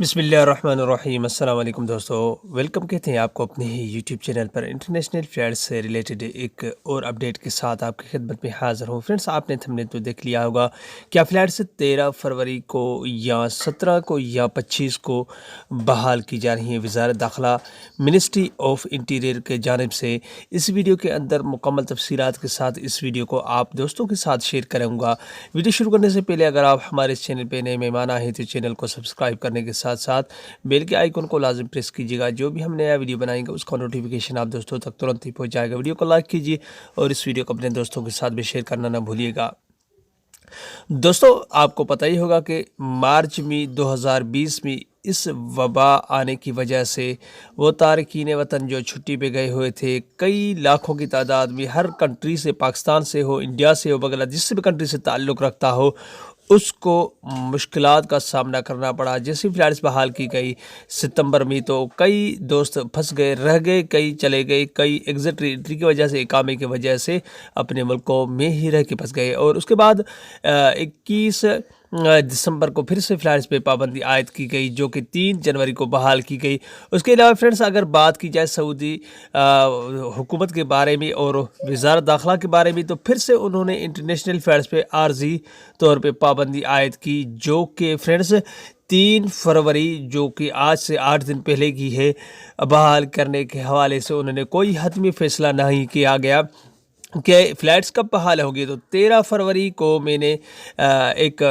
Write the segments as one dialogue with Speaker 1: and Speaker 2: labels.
Speaker 1: बिस्मिल्लाहिर्रहमानिर्रहीम। अस्सलाम वालेकुम दोस्तों, वेलकम कहते हैं आपको अपने ही यूट्यूब चैनल पर। इंटरनेशनल फ्लाइट से रिलेटेड एक और अपडेट के साथ आपकी खिदमत में हाज़िर हूँ। फ्रेंड्स, आपने थंबनेल तो देख लिया होगा कि फ्लाइट से 13 फरवरी को या 17 को या 25 को बहाल की जा रही है वज़ारत दाखिला मिनिस्ट्री ऑफ इंटीरियर के जानिब से। इस वीडियो के अंदर मुकम्मल तफसीलात के साथ इस वीडियो को आप दोस्तों के साथ शेयर करूँगा। वीडियो शुरू करने से पहले अगर आप हमारे इस चैनल पर नए मेहमान आए तो चैनल को सब्सक्राइब करने के साथ साथ बेल के आइकन को लाजिम प्रेस कीजिएगा। जो भी हम नया वीडियो बनाएंगे उसका नोटिफिकेशन आप दोस्तों तक तुरंत ही पहुंच जाएगा। वीडियो को लाइक कीजिए और इस वीडियो को अपने दोस्तों के साथ भी शेयर करना ना भूलिएगा। दोस्तों, आपको पता ही होगा कि मार्च में 2020 में इस वबा आने की वजह से वो तारकीन वतन जो छुट्टी पे गए हुए थे, कई लाखों की तादाद में, हर कंट्री से, पाकिस्तान से हो, इंडिया से हो, बगैर जिस भी कंट्री से ताल्लुक़ रखता हो, उसको मुश्किलात का सामना करना पड़ा। जैसी फ्लाइट्स बहाल की गई सितंबर में, तो कई दोस्त फंस गए, रह गए, कई चले गए, कई एग्जिट एंट्री की वजह से, इकामे की वजह से अपने मुल्कों में ही रह के फंस गए। और उसके बाद 21 दिसंबर को फिर से फ्लाइट्स पे पाबंदी आयद की गई, जो कि 3 जनवरी को बहाल की गई। उसके अलावा फ्रेंड्स, अगर बात की जाए सऊदी हुकूमत के बारे में और वज़ारत दाखिला के बारे में, तो फिर से उन्होंने इंटरनेशनल फ्लाइट्स पे आर्जी तौर पे पाबंदी आयद की, जो कि फ्रेंड्स 3 फरवरी, जो कि आज से 8 दिन पहले की है, बहाल करने के हवाले से उन्होंने कोई हतमी फैसला नहीं किया गया कि फ़्लाइट्स कब बहाल होगी। तो 13 फरवरी को मैंने एक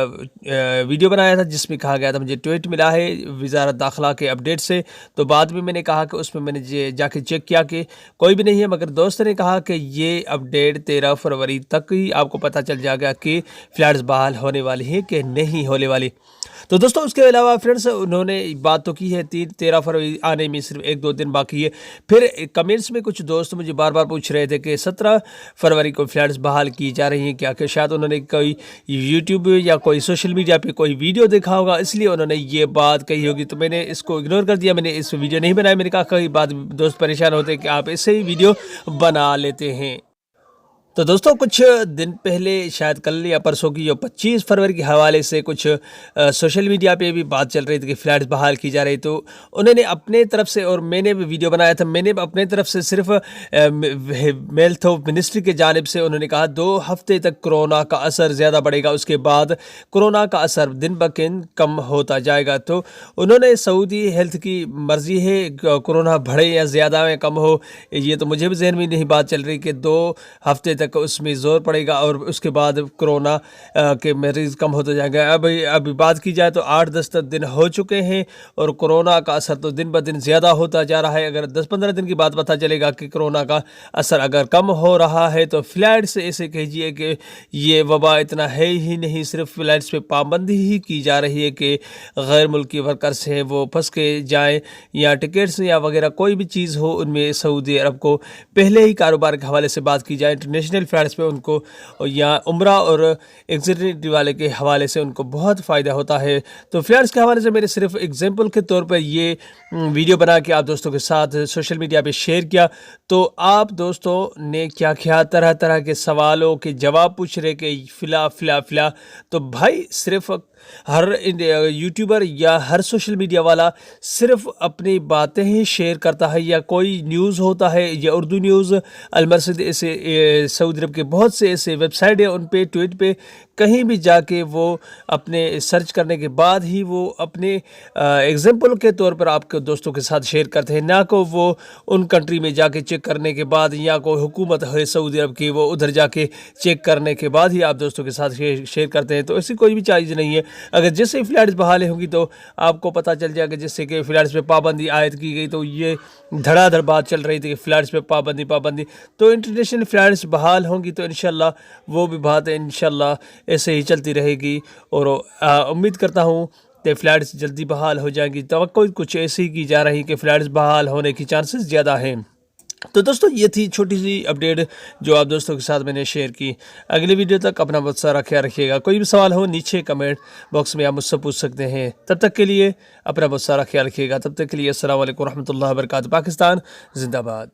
Speaker 1: वीडियो बनाया था जिसमें कहा गया था, मुझे ट्वीट मिला है वज़ारत दाखिला के अपडेट से। तो बाद में मैंने कहा कि उसमें मैंने जाके चेक किया कि कोई भी नहीं है, मगर दोस्त ने कहा कि ये अपडेट 13 फरवरी तक ही आपको पता चल जाएगा कि फ़्लाइट्स बहाल होने वाली हैं कि नहीं होने वाली। तो दोस्तों, उसके अलावा फ्रेंड्स, उन्होंने बात तो की है 13 फरवरी आने में सिर्फ 1-2 दिन बाकी है। फिर कमेंट्स में कुछ दोस्त मुझे बार बार पूछ रहे थे कि 17 फरवरी को फ्लाइट्स बहाल की जा रही हैं क्या, कि शायद उन्होंने कोई यूट्यूब या कोई सोशल मीडिया पे कोई वीडियो देखा होगा, इसलिए उन्होंने ये बात कही होगी। तो मैंने इसको इग्नोर कर दिया, मैंने इस वीडियो नहीं बनाया। मैंने कहा कई बात दोस्त परेशान होते हैं कि आप इससे ही वीडियो बना लेते हैं। तो दोस्तों, कुछ दिन पहले, शायद कल या परसों की, जो 25 फरवरी के हवाले से कुछ सोशल मीडिया पे भी बात चल रही थी कि फ़्लाइट्स बहाल की जा रही। तो उन्होंने अपने तरफ से, और मैंने भी वीडियो बनाया था, मैंने अपने तरफ से सिर्फ हेल्थ ऑफ मिनिस्ट्री के जानिब से उन्होंने कहा 2 हफ्ते तक कोरोना का असर ज़्यादा बढ़ेगा, उसके बाद कोरोना का असर दिन ब दिन कम होता जाएगा। तो उन्होंने, सऊदी हेल्थ की मर्ज़ी है, कोरोना बढ़े या ज़्यादा या कम हो, ये तो मुझे भी जहन में नहीं बात चल रही कि 2 हफ्ते तक उसमें ज़ोर पड़ेगा और उसके बाद कोरोना के मरीज़ कम होते जाएंगे। अभी बात की जाए तो 8-10 दिन हो चुके हैं और कोरोना का असर तो दिन ब दिन ज़्यादा होता जा रहा है। अगर 10-15 दिन की बात पता चलेगा कि कोरोना का असर अगर कम हो रहा है, तो फ़्लाइट से ऐसे कहिए कि ये वबा इतना है ही नहीं, सिर्फ फ़्लाइट्स पे पाबंदी ही की जा रही है कि गैर मुल्की वर्कर्स हैं वो फंस के जाएँ, या टिकट्स या वगैरह कोई भी चीज़ हो, उनमें सऊदी अरब को पहले ही कारोबार के हवाले से बात की जाए, इंटरनेशनल फ्लाइट्स पे उनको या उम्रा और एग्जिट वाले के हवाले से उनको बहुत फ़ायदा होता है। तो फ्लाइट्स के हवाले से मैंने सिर्फ एग्जांपल के तौर पर ये वीडियो बना के आप दोस्तों के साथ सोशल मीडिया पे शेयर किया। तो आप दोस्तों ने क्या किया, तरह तरह के सवालों के जवाब पूछ रहे कि फ़िला। तो भाई, सिर्फ हर यूट्यूबर या हर सोशल मीडिया वाला सिर्फ अपनी बातें ही शेयर करता है, या कोई न्यूज़ होता है या उर्दू न्यूज़, अलमरसद, ऐसे सऊदी अरब के बहुत से ऐसे वेबसाइट है, उन पे ट्वीट पे कहीं भी जाके वो अपने सर्च करने के बाद ही वो अपने एग्जांपल के तौर पर आपके दोस्तों के साथ शेयर करते हैं, ना को वो उन कंट्री में जाके चेक करने के बाद, या कोई हुकूमत है सऊदी अरब की, वो उधर जाके चेक करने के बाद ही आप दोस्तों के साथ शेयर करते हैं। तो ऐसी कोई भी चीज़ नहीं है। अगर जैसे ही फ़्लाइट्स बहाल होंगी तो आपको पता चल जाएगा। जैसे कि फ़्लाइट्स पे पाबंदी आयद की गई, तो ये धड़ाधड़ बात चल रही थी कि फ़्लाइट्स पे पाबंदी। तो इंटरनेशनल फ़्लाइट्स बहाल होंगी तो इंशाल्लाह वो भी बात है, इंशाल्लाह ऐसे ही चलती रहेगी। और उम्मीद करता हूँ कि फ़्लाइट्स जल्दी बहाल हो जाएंगी। तवक्को कुछ ऐसी की जा रही कि फ़्लाइट्स बहाल होने की चांसेस ज़्यादा हैं। तो दोस्तों, ये थी छोटी सी अपडेट जो आप दोस्तों के साथ मैंने शेयर की। अगली वीडियो तक अपना बहुत सारा ख्याल रखिएगा। कोई भी सवाल हो नीचे कमेंट बॉक्स में आप मुझसे पूछ सकते हैं। तब तक के लिए अपना बहुत सारा ख्याल रखिएगा। तब तक के लिए अस्सलाम वालेकुम रहमतुल्लाहि व बरकातहू। पाकिस्तान जिंदाबाद।